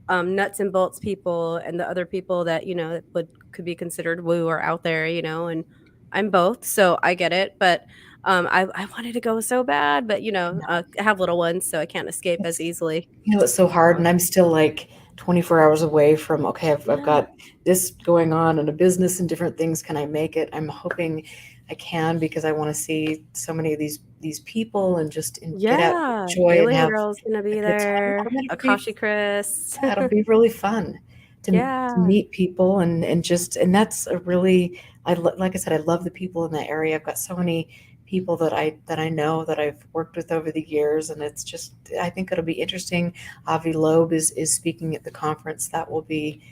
nuts and bolts people and the other people that, that could be considered woo or out there, and I'm both, so I get it, but, I wanted to go so bad, but, I have little ones, so I can't escape as It's easily. it's so hard, and Um I'm still like, 24 hours away from, okay, I've Yeah. got this going on and a business and different things. Can I make it? I'm hoping I can, because I want to see so many of these people and get out, Yeah. enjoy, and Alien have Girl's gonna a be good time. there. Oh, that'll be, Akashi Chris. yeah, it'll be really fun to Yeah. meet people, and that's a really, like I said, I love the people in that area. I've got so many people that I know, that I've worked with over the years, and it's just, I think it'll be interesting. Avi Loeb is speaking at the conference. That will be,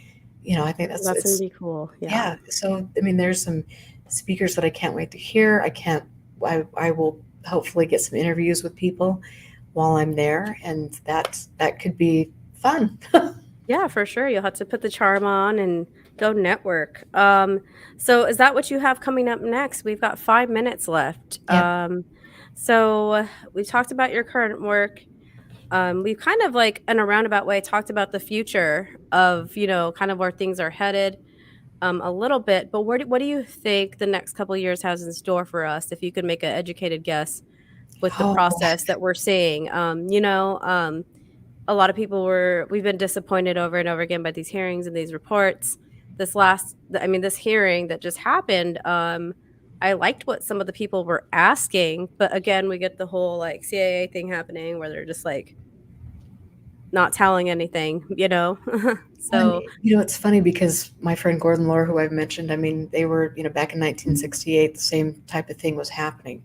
I think That's gonna it's, be cool. Yeah. yeah. So I mean, there's some speakers that I can't wait to hear. I will hopefully get some interviews with people while I'm there, and that could be fun. Yeah, for sure. You'll have to put the charm on and go network. So is that what you have coming up next? We've got 5 minutes left. Yep. So we talked about your current work. We've kind of like in a roundabout way talked about the future of, kind of where things are headed a little bit. But what do you think the next couple of years has in store for us if you could make an educated guess with the Oh, process that we're seeing? A lot of people we've been disappointed over and over again by these hearings and these reports. This hearing that just happened, I liked what some of the people were asking, but again, we get the whole like CIA thing happening where they're just like not telling anything. and So it's funny because my friend Gordon Lore, who I've mentioned, I mean, they were, back in 1968, the same type of thing was happening,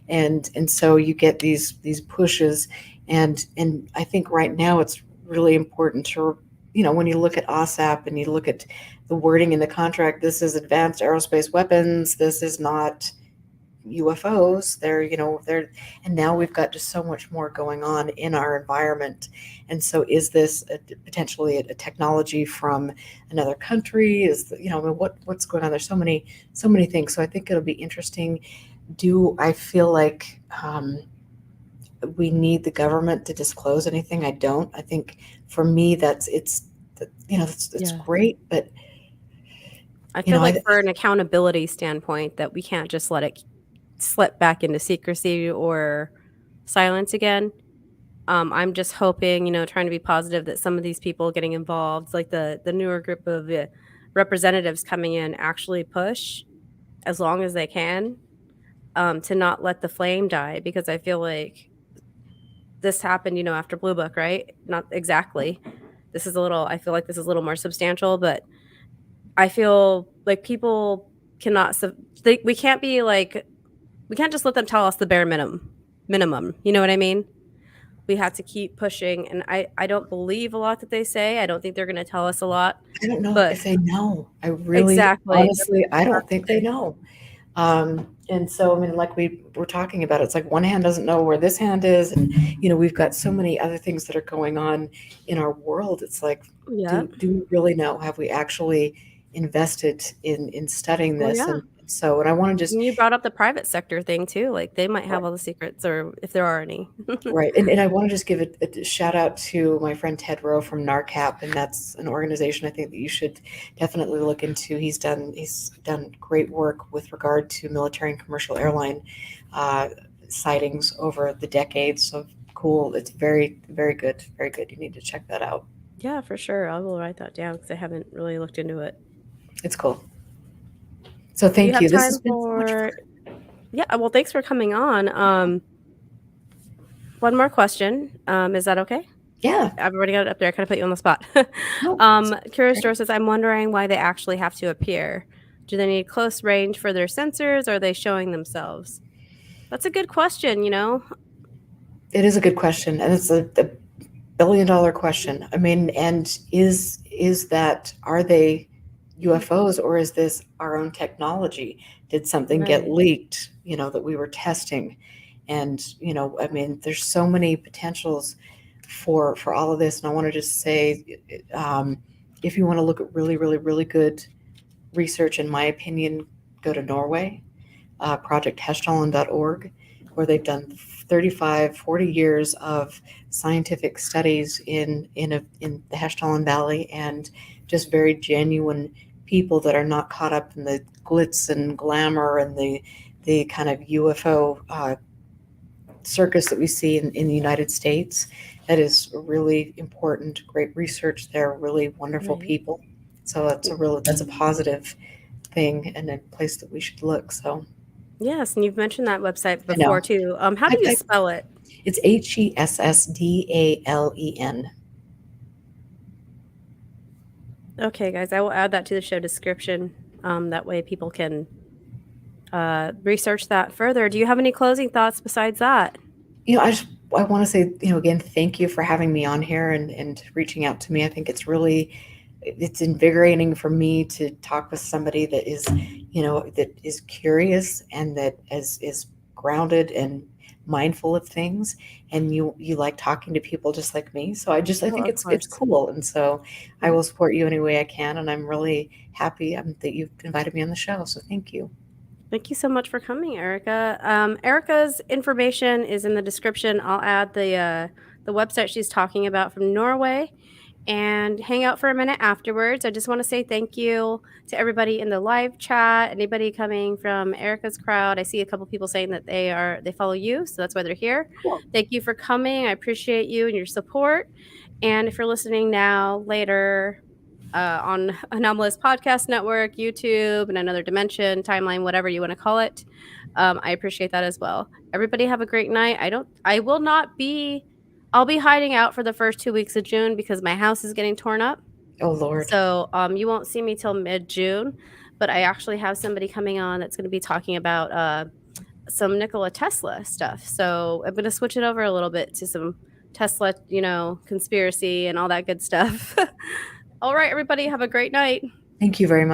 and so you get these pushes, and I think right now it's really important to, when you look at OSAP and you look at the wording in the contract, this is advanced aerospace weapons. This is not UFOs. They're, and now we've got just so much more going on in our environment. And so is this potentially a technology from another country? I mean, what's going on? There's so many things. So I think it'll be interesting. Do I feel like we need the government to disclose anything? I don't. I think for me, it's yeah, great, but I you feel know, I, like for an accountability standpoint that we can't just let it slip back into secrecy or silence again. I'm just hoping, trying to be positive that some of these people getting involved, like the newer group of representatives coming in, actually push as long as they can to not let the flame die. Because I feel like this happened, after Blue Book, right? Not exactly. I feel like this is a little more substantial, but I feel like people cannot, we can't be like, we can't just let them tell us the bare minimum. You know what I mean? We have to keep pushing, and I don't believe a lot that they say. I don't think they're gonna tell us a lot, I don't know but if they know. I really, exactly. honestly, I don't think they know. And so, I mean, like we were talking about, it's like one hand doesn't know where this hand is. And, we've got so many other things that are going on in our world. It's like, Yeah. do we really know? Have we actually invested in studying Well, this? yeah. And I want to just, And you brought up the private sector thing too, like, they might have all the secrets or if there are any. right. And I want to just give a shout out to my friend Ted Rowe from NARCAP, and that's an organization I think that you should definitely look into. He's done great work with regard to military and commercial airline sightings over the decades. So cool. It's very, very good. Very good. You need to check that out. Yeah, for sure. I will write that down because I haven't really looked into it. It's cool. So Do you thank have you. This time has been so much fun. Yeah, well, thanks for coming on. One more question. Is that okay? Yeah. I've already got it up there. I kind of put you on the spot. No, Curious Joe says, I'm wondering why they actually have to appear. Do they need close range for their sensors, or are they showing themselves? That's a good question, it is a good question, and it's a billion-dollar question. I mean, and are they UFOs, or is this our own technology? Did something get Right. leaked, that we were testing? And, I mean, there's so many potentials for all of this. And I want to just say, if you want to look at really, really, really good research, in my opinion, go to Norway, projectheshtalen.org, where they've done 35, 40 years of scientific studies in the Heshtalen Valley, and just very genuine people that are not caught up in the glitz and glamour and the kind of UFO circus that we see in the United States. that is really important. Great research there, really wonderful Right. people. So that's a positive thing and a place that we should look. So Yes, and you've mentioned that website I know before too. How do you I, spell it? it's HESSDALEN. Okay, guys, I will add that to the show description. That way people can research that further. Do you have any closing thoughts besides that? I want to say, again, thank you for having me on here and reaching out to me. I think it's invigorating for me to talk with somebody that is curious and that is grounded and mindful of things. And you like talking to people just like me. So I Oh, think of it's course. cool. And so I Mm. will support you any way I can. And I'm really happy that you've invited me on the show. So thank you. Thank you so much for coming, Erica. Erica's information is in the description. I'll add the website she's talking about from Norway, and hang out for a minute afterwards. I just want to say thank you to everybody in the live chat, anybody coming from Erica's crowd. I see a couple people saying that they follow you, so that's why they're here. Cool. Thank you for coming. I appreciate you and your support. And if you're listening now, later, on Anomalous Podcast Network, YouTube, and Another Dimension, Timeline, whatever you want to call it, I appreciate that as well. Everybody have a great night. I'll be hiding out for the first 2 weeks of June because my house is getting torn up. Oh, Lord. So you won't see me till mid-June, but I actually have somebody coming on that's going to be talking about some Nikola Tesla stuff. So I'm going to switch it over a little bit to some Tesla, conspiracy and all that good stuff. All right, everybody, have a great night. Thank you very much.